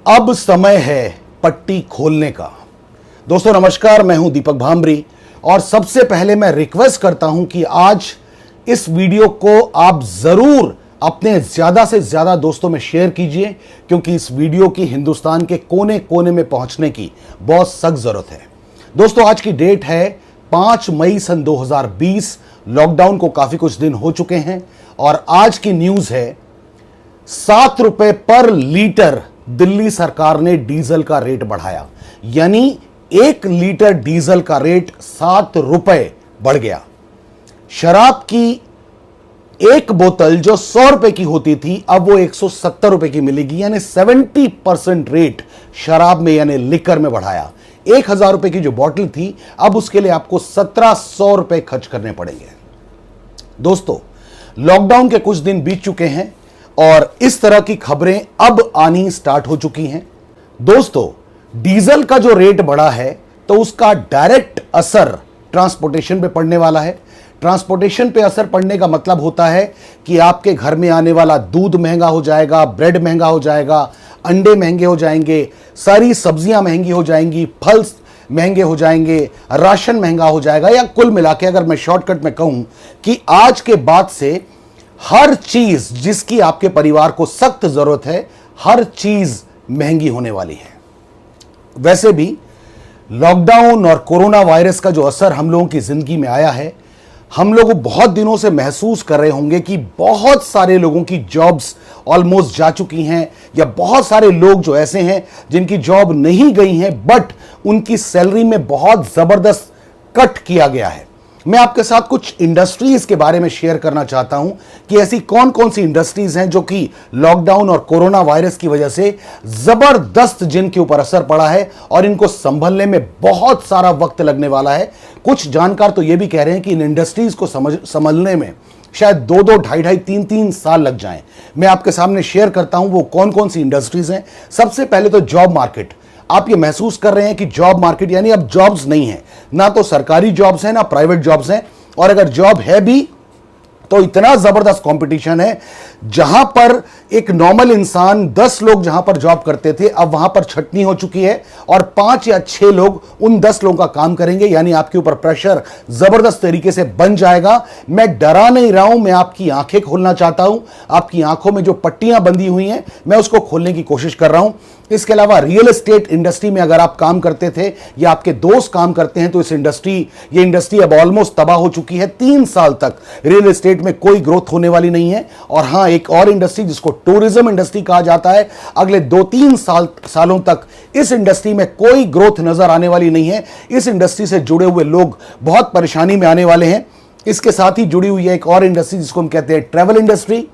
अब समय है पट्टी खोलने का। दोस्तों नमस्कार, मैं हूं दीपक भांबरी और सबसे पहले मैं रिक्वेस्ट करता हूं कि आज इस वीडियो को आप जरूर अपने ज्यादा से ज्यादा दोस्तों में शेयर कीजिए, क्योंकि इस वीडियो की हिंदुस्तान के कोने कोने में पहुंचने की बहुत सख्त जरूरत है। दोस्तों आज की डेट है 5 मई सन 2020। लॉकडाउन को काफी कुछ दिन हो चुके हैं और आज की न्यूज है 7 रुपए पर लीटर दिल्ली सरकार ने डीजल का रेट बढ़ाया, यानी 1 लीटर डीजल का रेट 7 रुपए बढ़ गया। शराब की एक बोतल जो 100 रुपए की होती थी अब वो 170 रुपए की मिलेगी, यानी 70% रेट शराब में यानी लिकर में बढ़ाया। 1000 रुपए की जो बोतल थी अब उसके लिए आपको 1700 रुपए खर्च करने पड़ेंगे। दोस्तों लॉकडाउन के कुछ दिन बीत चुके हैं और इस तरह की खबरें अब आनी स्टार्ट हो चुकी हैं। दोस्तों डीजल का जो रेट बढ़ा है तो उसका डायरेक्ट असर ट्रांसपोर्टेशन पे पड़ने वाला है। ट्रांसपोर्टेशन पे असर पड़ने का मतलब होता है कि आपके घर में आने वाला दूध महंगा हो जाएगा, ब्रेड महंगा हो जाएगा, अंडे महंगे हो जाएंगे, सारी सब्जियां महंगी हो जाएंगी, फल महंगे हो जाएंगे, राशन महंगा हो जाएगा, या कुल मिला के अगर मैं शॉर्टकट में कहूं कि आज के बाद से हर चीज जिसकी आपके परिवार को सख्त जरूरत है, हर चीज महंगी होने वाली है। वैसे भी लॉकडाउन और कोरोना वायरस का जो असर हम लोगों की जिंदगी में आया है, हम लोग बहुत दिनों से महसूस कर रहे होंगे कि बहुत सारे लोगों की जॉब्स ऑलमोस्ट जा चुकी हैं, या बहुत सारे लोग जो ऐसे हैं जिनकी जॉब नहीं गई हैं बट उनकी सैलरी में बहुत जबरदस्त कट किया गया है। मैं आपके साथ कुछ इंडस्ट्रीज के बारे में शेयर करना चाहता हूं कि ऐसी कौन कौन सी इंडस्ट्रीज हैं जो कि लॉकडाउन और कोरोना वायरस की वजह से जबरदस्त जिनके ऊपर असर पड़ा है और इनको संभलने में बहुत सारा वक्त लगने वाला है। कुछ जानकार तो यह भी कह रहे हैं कि इन इंडस्ट्रीज को संभलने में शायद 2-2, 2.5-2.5, 3-3 साल लग जाएं। मैं आपके सामने शेयर करता हूं वो कौन कौन सी इंडस्ट्रीज हैं। सबसे पहले तो जॉब मार्केट। आप ये महसूस कर रहे हैं कि जॉब मार्केट यानी अब जॉब्स नहीं है, ना तो सरकारी जॉब्स हैं ना प्राइवेट जॉब्स हैं, और अगर जॉब है भी तो इतना जबरदस्त कंपटीशन है। जहां पर एक नॉर्मल इंसान 10 लोग जहां पर जॉब करते थे अब वहां पर छटनी हो चुकी है और 5 या 6 लोग उन 10 लोगों का काम करेंगे, यानी आपके ऊपर प्रेशर जबरदस्त तरीके से बन जाएगा। मैं डरा नहीं रहा हूं, मैं आपकी आंखें खोलना चाहता हूं। आपकी आंखों में जो पट्टियां बंधी हुई हैं मैं उसको खोलने की कोशिश कर रहा हूं। इसके अलावा रियल एस्टेट इंडस्ट्री में अगर आप काम करते थे या आपके दोस्त काम करते हैं तो ये इंडस्ट्री अब ऑलमोस्ट तबाह हो चुकी है। 3 साल तक रियल एस्टेट में कोई ग्रोथ होने वाली नहीं है। और हां, एक और इंडस्ट्री जिसको टूरिज्म इंडस्ट्री कहा जाता है, अगले 2-3 सालों तक इस इंडस्ट्री में कोई ग्रोथ नजर आने वाली नहीं है। इस इंडस्ट्री से जुड़े हुए लोग बहुत परेशानी में आने वाले हैं। इसके साथ ही जुड़ी हुई है एक और इंडस्ट्री जिसको हम कहते हैं ट्रैवल इंडस्ट्री।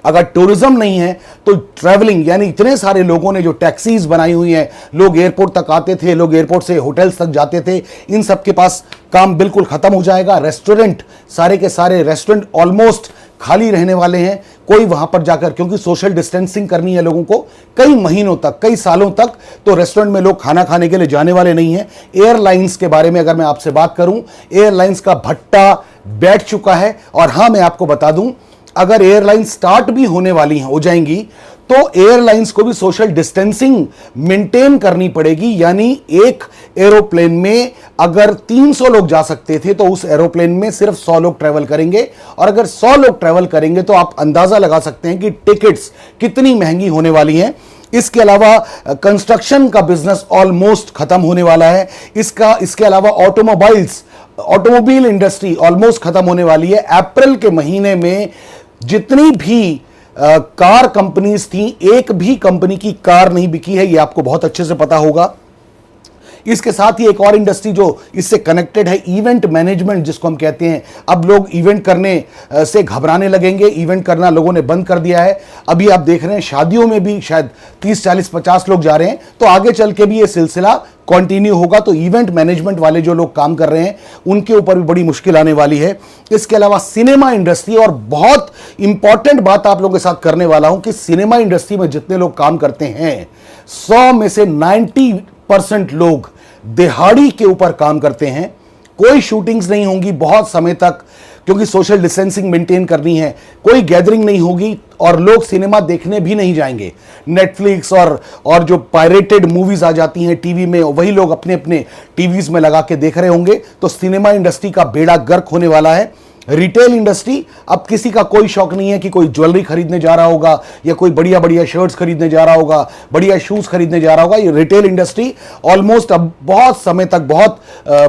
अगर टूरिज्म नहीं है तो ट्रैवलिंग, यानी इतने सारे लोगों ने जो टैक्सीज बनाई हुई हैं, लोग एयरपोर्ट तक आते थे, लोग एयरपोर्ट से होटल्स तक जाते थे, इन सब के पास काम बिल्कुल खत्म हो जाएगा। रेस्टोरेंट, सारे के सारे रेस्टोरेंट ऑलमोस्ट खाली रहने वाले हैं। कोई वहां पर जाकर, क्योंकि सोशल डिस्टेंसिंग करनी है लोगों को कई महीनों तक, कई सालों तक, तो रेस्टोरेंट में लोग खाना खाने के लिए जाने वाले नहीं हैं। एयरलाइंस के बारे में अगर मैं आपसे बात करूं, एयरलाइंस का भट्टा बैठ चुका है। और हां, मैं आपको बता दूं, अगर एयरलाइन स्टार्ट भी होने वाली हो जाएंगी तो एयरलाइंस को भी सोशल डिस्टेंसिंग मेंटेन करनी पड़ेगी। यानी एक एरोप्लेन में अगर 300 लोग जा सकते थे तो उस एरोप्लेन में सिर्फ 100 लोग ट्रेवल करेंगे, और अगर 100 लोग ट्रेवल करेंगे तो आप अंदाजा लगा सकते हैं कि टिकट्स कितनी महंगी होने वाली हैं। इसके अलावा कंस्ट्रक्शन का बिजनेस ऑलमोस्ट खत्म होने वाला है। इसके अलावा ऑटोमोबाइल इंडस्ट्री ऑलमोस्ट खत्म होने वाली है। अप्रैल के महीने में जितनी भी कार कंपनीज थी, एक भी कंपनी की कार नहीं बिकी है, ये आपको बहुत अच्छे से पता होगा। इसके साथ ही एक और इंडस्ट्री जो इससे कनेक्टेड है, इवेंट मैनेजमेंट जिसको हम कहते हैं। अब लोग इवेंट करने से घबराने लगेंगे, इवेंट करना लोगों ने बंद कर दिया है। अभी आप देख रहे हैं शादियों में भी शायद 30, 40, 50 लोग जा रहे हैं, तो आगे चल के भी ये सिलसिला कंटिन्यू होगा। तो इवेंट मैनेजमेंट वाले जो लोग काम कर रहे हैं उनके ऊपर भी बड़ी मुश्किल आने वाली है। इसके अलावा सिनेमा इंडस्ट्री, और बहुत इंपॉर्टेंट बात आप लोगों के साथ करने वाला हूं कि सिनेमा इंडस्ट्री में जितने लोग काम करते हैं 100 में से 90% लोग दिहाड़ी के ऊपर काम करते हैं। कोई शूटिंग्स नहीं होंगी बहुत समय तक, क्योंकि सोशल डिस्टेंसिंग मेंटेन करनी है, कोई गैदरिंग नहीं होगी और लोग सिनेमा देखने भी नहीं जाएंगे। नेटफ्लिक्स और जो पायरेटेड मूवीज आ जाती हैं टीवी में, वही लोग अपने अपने टीवीज में लगा के देख रहे होंगे। तो सिनेमा इंडस्ट्री का बेड़ा गर्क होने वाला है। रिटेल इंडस्ट्री, अब किसी का कोई शौक नहीं है कि कोई ज्वेलरी खरीदने जा रहा होगा या कोई बढ़िया बढ़िया शर्ट्स खरीदने जा रहा होगा, बढ़िया शूज खरीदने जा रहा होगा। ये रिटेल इंडस्ट्री ऑलमोस्ट अब बहुत समय तक बहुत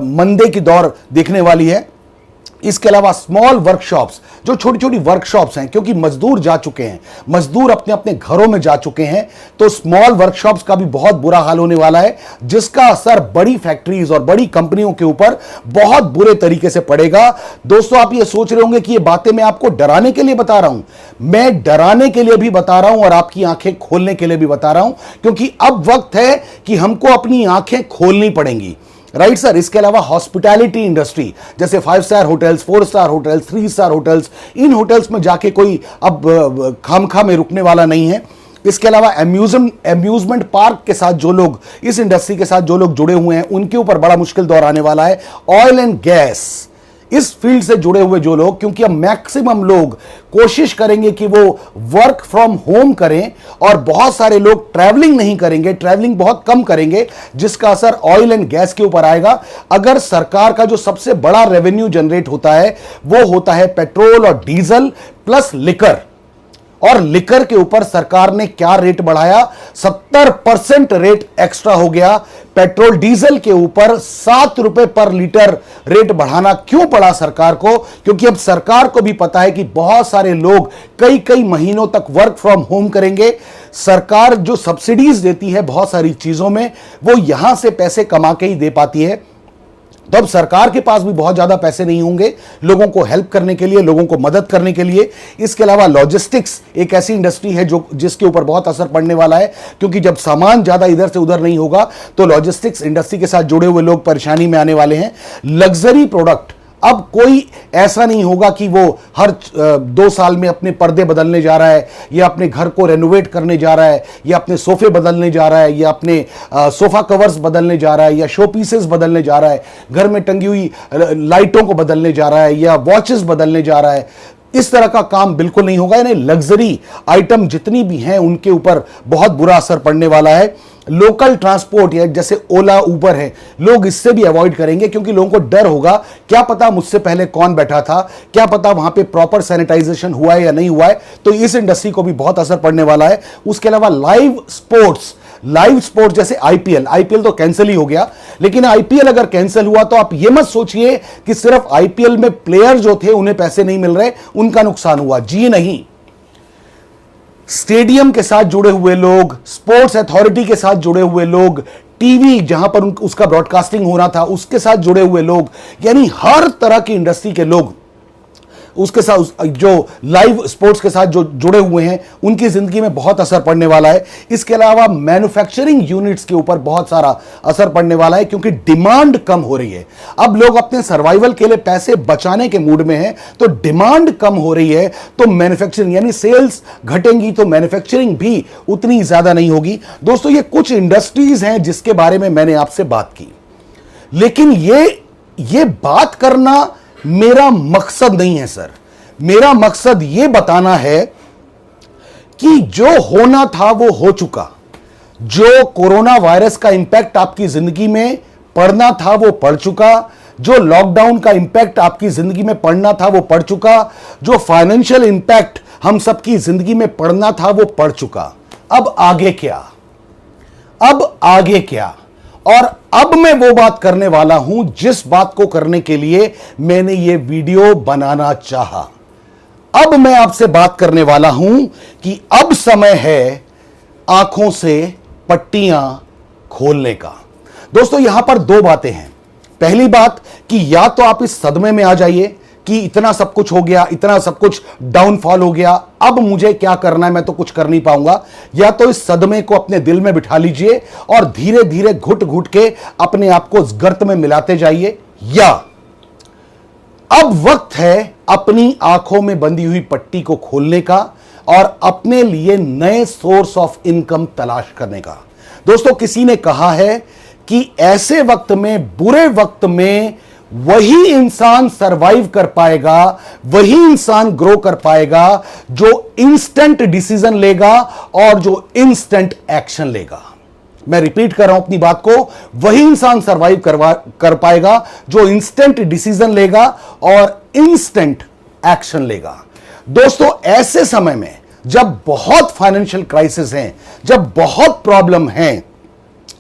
मंदे की दौर देखने वाली है। इसके अलावा स्मॉल वर्कशॉप्स, जो छोटी छोटी वर्कशॉप्स हैं, क्योंकि मजदूर जा चुके हैं, मजदूर अपने अपने घरों में जा चुके हैं, तो स्मॉल वर्कशॉप्स का भी बहुत बुरा हाल होने वाला है, जिसका असर बड़ी फैक्ट्रीज और बड़ी कंपनियों के ऊपर बहुत बुरे तरीके से पड़ेगा। दोस्तों, आप ये सोच रहे होंगे कि ये बातें मैं आपको डराने के लिए बता रहा हूं। मैं डराने के लिए भी बता रहा हूं और आपकी आंखें खोलने के लिए भी बता रहा हूं, क्योंकि अब वक्त है कि हमको अपनी आंखें खोलनी पड़ेंगी। Right sir. इसके अलावा हॉस्पिटैलिटी इंडस्ट्री, जैसे 5 star hotels, 4 star hotels, 3 star hotels, इन होटल्स में जाके कोई अब खामखा में रुकने वाला नहीं है। इसके अलावा अम्यूजमेंट पार्क के साथ जो लोग, इस इंडस्ट्री के साथ जो लोग जुड़े हुए हैं, उनके ऊपर बड़ा मुश्किल दौर आने वाला है। ऑयल एंड गैस, इस फील्ड से जुड़े हुए जो लोग, क्योंकि अब मैक्सिमम लोग कोशिश करेंगे कि वो वर्क फ्रॉम होम करें और बहुत सारे लोग ट्रैवलिंग नहीं करेंगे, ट्रैवलिंग बहुत कम करेंगे, जिसका असर ऑयल एंड गैस के ऊपर आएगा। अगर सरकार का जो सबसे बड़ा रेवेन्यू जनरेट होता है वो होता है पेट्रोल और डीजल प्लस लिकर, और लिकर के ऊपर सरकार ने क्या रेट बढ़ाया, 70% रेट एक्स्ट्रा हो गया। पेट्रोल डीजल के ऊपर 7 रुपए पर लीटर रेट बढ़ाना क्यों पड़ा सरकार को? क्योंकि अब सरकार को भी पता है कि बहुत सारे लोग कई कई महीनों तक वर्क फ्रॉम होम करेंगे। सरकार जो सब्सिडीज देती है बहुत सारी चीजों में, वो यहां से पैसे कमा के ही दे पाती है। तो अब सरकार के पास भी बहुत ज्यादा पैसे नहीं होंगे लोगों को हेल्प करने के लिए, लोगों को मदद करने के लिए। इसके अलावा लॉजिस्टिक्स एक ऐसी इंडस्ट्री है जो जिसके ऊपर बहुत असर पड़ने वाला है, क्योंकि जब सामान ज्यादा इधर से उधर नहीं होगा तो लॉजिस्टिक्स इंडस्ट्री के साथ जुड़े हुए लोग परेशानी में आने वाले हैं। लग्जरी प्रोडक्ट, अब कोई ऐसा नहीं होगा कि वो हर 2 साल में अपने पर्दे बदलने जा रहा है, या अपने घर को रेनोवेट करने जा रहा है, या अपने सोफे बदलने जा रहा है, या अपने सोफा कवर्स बदलने जा रहा है, या शो पीसेस बदलने जा रहा है, घर में टंगी हुई लाइटों को बदलने जा रहा है, या वॉचेस बदलने जा रहा है। इस तरह का काम बिल्कुल नहीं होगा। यानी लग्जरी आइटम जितनी भी हैं उनके ऊपर बहुत बुरा असर पड़ने वाला है। लोकल ट्रांसपोर्ट या जैसे ओला उबर है, लोग इससे भी अवॉइड करेंगे, क्योंकि लोगों को डर होगा क्या पता मुझसे पहले कौन बैठा था, क्या पता वहां पे प्रॉपर सैनिटाइजेशन हुआ है या नहीं हुआ है। तो इस इंडस्ट्री को भी बहुत असर पड़ने वाला है। उसके अलावा लाइव स्पोर्ट्स जैसे आईपीएल तो कैंसिल ही हो गया, लेकिन आईपीएल अगर कैंसिल हुआ तो आप ये मत सोचिए कि सिर्फ आईपीएल में प्लेयर जो थे उन्हें पैसे नहीं मिल रहे, उनका नुकसान हुआ। जी नहीं, स्टेडियम के साथ जुड़े हुए लोग, स्पोर्ट्स अथॉरिटी के साथ जुड़े हुए लोग, टीवी जहां पर उसका ब्रॉडकास्टिंग होना था उसके साथ जुड़े हुए लोग, यानी हर तरह की इंडस्ट्री के लोग, उसके साथ जो लाइव स्पोर्ट्स के साथ जो जुड़े हुए हैं, उनकी जिंदगी में बहुत असर पड़ने वाला है। इसके अलावा मैन्युफैक्चरिंग यूनिट्स के ऊपर बहुत सारा असर पड़ने वाला है, क्योंकि डिमांड कम हो रही है। अब लोग अपने सर्वाइवल के लिए पैसे बचाने के मूड में हैं, तो डिमांड कम हो रही है, तो मैन्युफैक्चरिंग यानी सेल्स घटेंगी, तो मैन्युफैक्चरिंग भी उतनी ज्यादा नहीं होगी। दोस्तों, ये कुछ इंडस्ट्रीज हैं जिसके बारे में मैंने आपसे बात की, लेकिन ये बात करना मेरा मकसद नहीं है सर। मेरा मकसद यह बताना है कि जो होना था वो हो चुका। जो कोरोना वायरस का इंपैक्ट आपकी जिंदगी में पड़ना था वो पड़ चुका। जो लॉकडाउन का इंपैक्ट आपकी जिंदगी में पड़ना था वो पड़ चुका। जो फाइनेंशियल इंपैक्ट हम सबकी जिंदगी में पड़ना था वो पड़ चुका। अब आगे क्या? और अब मैं वो बात करने वाला हूं जिस बात को करने के लिए मैंने ये वीडियो बनाना चाहा। अब मैं आपसे बात करने वाला हूं कि अब समय है आंखों से पट्टियां खोलने का। दोस्तों, यहां पर 2 बातें हैं। पहली बात कि या तो आप इस सदमे में आ जाइए कि इतना सब कुछ हो गया, इतना सब कुछ डाउनफॉल हो गया, अब मुझे क्या करना है, मैं तो कुछ कर नहीं पाऊंगा। या तो इस सदमे को अपने दिल में बिठा लीजिए और धीरे धीरे घुट घुट के अपने आप को इस गर्त में मिलाते जाइए। या अब वक्त है अपनी आंखों में बंधी हुई पट्टी को खोलने का और अपने लिए नए सोर्स ऑफ इनकम तलाश करने का। दोस्तों, किसी ने कहा है कि ऐसे वक्त में, बुरे वक्त में वही इंसान सरवाइव कर पाएगा, वही इंसान ग्रो कर पाएगा जो इंस्टेंट डिसीजन लेगा और जो इंस्टेंट एक्शन लेगा। मैं रिपीट कर रहा हूं अपनी बात को, वही इंसान सरवाइव कर पाएगा जो इंस्टेंट डिसीजन लेगा और इंस्टेंट एक्शन लेगा। दोस्तों, ऐसे समय में जब बहुत फाइनेंशियल क्राइसिस हैं, जब बहुत प्रॉब्लम हैं,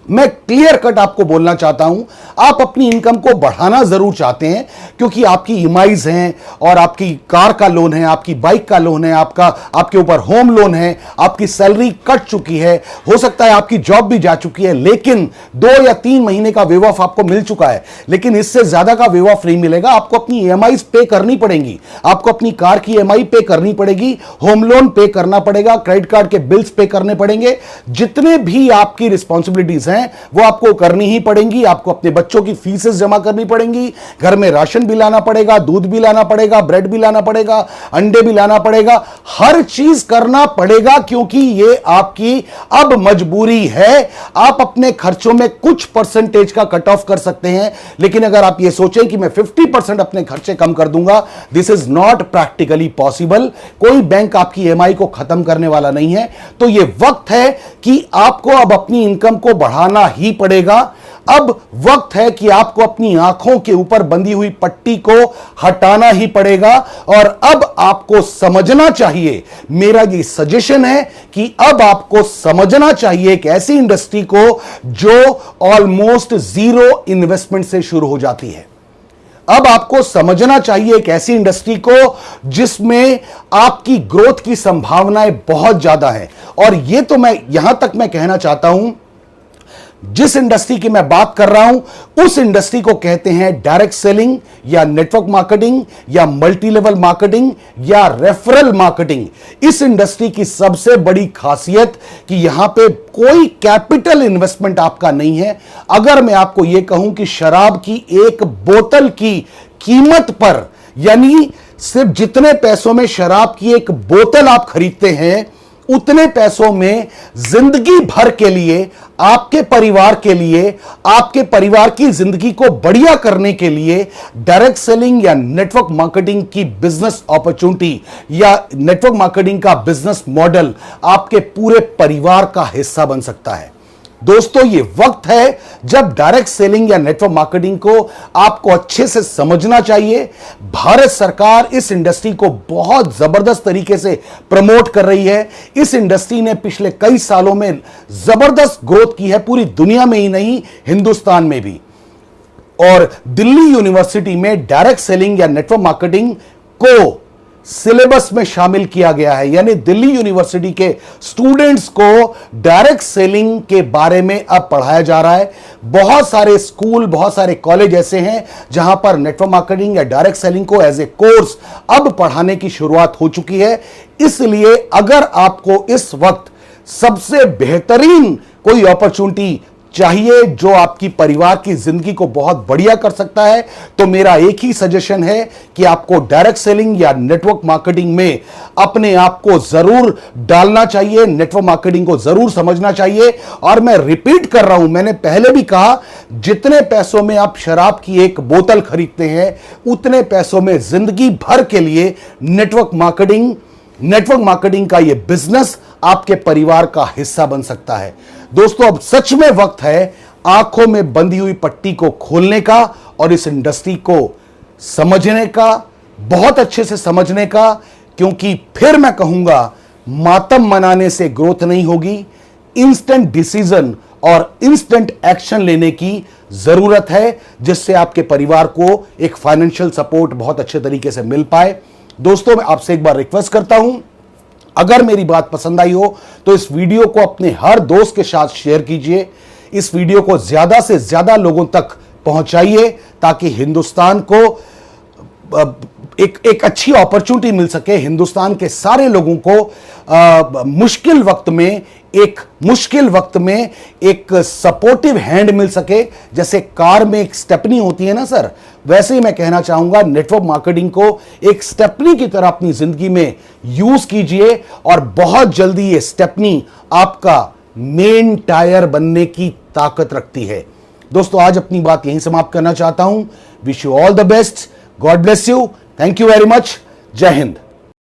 मैं क्लियर कट आपको बोलना चाहता हूं, आप अपनी इनकम को बढ़ाना जरूर चाहते हैं क्योंकि आपकी ईएमआईज हैं और आपकी कार का लोन है, आपकी बाइक का लोन है, आपके ऊपर होम लोन है, आपकी सैलरी कट चुकी है, हो सकता है आपकी जॉब भी जा चुकी है, लेकिन 2 या 3 महीने का वेव ऑफ आपको मिल चुका है, लेकिन इससे ज्यादा का वेव ऑफ नहीं मिलेगा। आपको अपनी ईएमआईज पे करनी पड़ेंगी, आपको अपनी कार की ईएमआई पे करनी पड़ेगी, होम लोन पे करना पड़ेगा, क्रेडिट कार्ड के बिल्स पे करने पड़ेंगे, जितने भी आपकी रिस्पॉन्सिबिलिटीज वो आपको करनी ही पड़ेंगी। आपको अपने बच्चों की फीसेस जमा करनी पड़ेंगी, घर में राशन भी लाना पड़ेगा, दूध भी लाना पड़ेगा, ब्रेड भी लाना पड़ेगा, अंडे भी लाना पड़ेगा, हर चीज करना पड़ेगा क्योंकि ये आपकी अब मजबूरी है। आप अपने खर्चों में कुछ परसेंटेज का कट ऑफ कर सकते हैं, लेकिन अगर आप ये सोचें कि मैं 50% अपने खर्चे कम कर दूंगा, this is not practically possible. कोई बैंक आपकी ईएमआई को खत्म करने वाला नहीं है। तो यह वक्त है कि आपको अब अपनी इनकम को बढ़ाना ही पड़ेगा। अब वक्त है कि आपको अपनी आंखों के ऊपर बंधी हुई पट्टी को हटाना ही पड़ेगा और अब आपको समझना चाहिए, मेरा ये सजेशन है कि अब आपको समझना चाहिए एक ऐसी इंडस्ट्री को जो ऑलमोस्ट जीरो इन्वेस्टमेंट से शुरू हो जाती है। अब आपको समझना चाहिए एक ऐसी इंडस्ट्री को जिसमें आपकी ग्रोथ की संभावनाएं बहुत ज्यादा है। और यह तो मैं यहां तक मैं कहना चाहता हूं, जिस इंडस्ट्री की मैं बात कर रहा हूं उस इंडस्ट्री को कहते हैं डायरेक्ट सेलिंग या नेटवर्क मार्केटिंग या मल्टी लेवल मार्केटिंग या रेफरल मार्केटिंग। इस इंडस्ट्री की सबसे बड़ी खासियत कि यहां पे कोई कैपिटल इन्वेस्टमेंट आपका नहीं है। अगर मैं आपको यह कहूं कि शराब की एक बोतल की कीमत पर, यानी सिर्फ जितने पैसों में शराब की एक बोतल आप खरीदते हैं, उतने पैसों में जिंदगी भर के लिए, आपके परिवार के लिए, आपके परिवार की जिंदगी को बढ़िया करने के लिए डायरेक्ट सेलिंग या नेटवर्क मार्केटिंग की बिजनेस अपॉर्चुनिटी या नेटवर्क मार्केटिंग का बिजनेस मॉडल आपके पूरे परिवार का हिस्सा बन सकता है। दोस्तों, ये वक्त है जब डायरेक्ट सेलिंग या नेटवर्क मार्केटिंग को आपको अच्छे से समझना चाहिए। भारत सरकार इस इंडस्ट्री को बहुत जबरदस्त तरीके से प्रमोट कर रही है। इस इंडस्ट्री ने पिछले कई सालों में जबरदस्त ग्रोथ की है, पूरी दुनिया में ही नहीं, हिंदुस्तान में भी। और दिल्ली यूनिवर्सिटी में डायरेक्ट सेलिंग या नेटवर्क मार्केटिंग को सिलेबस में शामिल किया गया है, यानी दिल्ली यूनिवर्सिटी के स्टूडेंट्स को डायरेक्ट सेलिंग के बारे में अब पढ़ाया जा रहा है। बहुत सारे स्कूल, बहुत सारे कॉलेज ऐसे हैं जहां पर नेटवर्क मार्केटिंग या डायरेक्ट सेलिंग को एज ए कोर्स अब पढ़ाने की शुरुआत हो चुकी है। इसलिए अगर आपको इस वक्त सबसे बेहतरीन कोई अपॉर्चुनिटी चाहिए जो आपकी परिवार की जिंदगी को बहुत बढ़िया कर सकता है, तो मेरा एक ही सजेशन है कि आपको डायरेक्ट सेलिंग या नेटवर्क मार्केटिंग में अपने आप को जरूर डालना चाहिए, नेटवर्क मार्केटिंग को जरूर समझना चाहिए। और मैं रिपीट कर रहा हूं, मैंने पहले भी कहा, जितने पैसों में आप शराब की एक बोतल खरीदते हैं, उतने पैसों में जिंदगी भर के लिए नेटवर्क मार्केटिंग का यह बिजनेस आपके परिवार का हिस्सा बन सकता है। दोस्तों, अब सच में वक्त है आंखों में बंधी हुई पट्टी को खोलने का और इस इंडस्ट्री को समझने का, बहुत अच्छे से समझने का, क्योंकि फिर मैं कहूंगा मातम मनाने से ग्रोथ नहीं होगी। इंस्टेंट डिसीजन और इंस्टेंट एक्शन लेने की जरूरत है, जिससे आपके परिवार को एक फाइनेंशियल सपोर्ट बहुत अच्छे तरीके से मिल पाए। दोस्तों, मैं आपसे एक बार रिक्वेस्ट करता हूं, अगर मेरी बात पसंद आई हो तो इस वीडियो को अपने हर दोस्त के साथ शेयर कीजिए। इस वीडियो को ज्यादा से ज्यादा लोगों तक पहुंचाइए ताकि हिंदुस्तान को एक अच्छी अपॉर्चुनिटी मिल सके, हिंदुस्तान के सारे लोगों को मुश्किल वक्त में एक सपोर्टिव हैंड मिल सके। जैसे कार में एक स्टेपनी होती है ना सर, वैसे ही मैं कहना चाहूंगा नेटवर्क मार्केटिंग को एक स्टेपनी की तरह अपनी जिंदगी में यूज कीजिए और बहुत जल्दी ये स्टेपनी आपका मेन टायर बनने की ताकत रखती है। दोस्तों आज अपनी बात यहीं समाप्त करना चाहता हूं। Wish you all the best, God bless you, thank you very much, जय हिंद।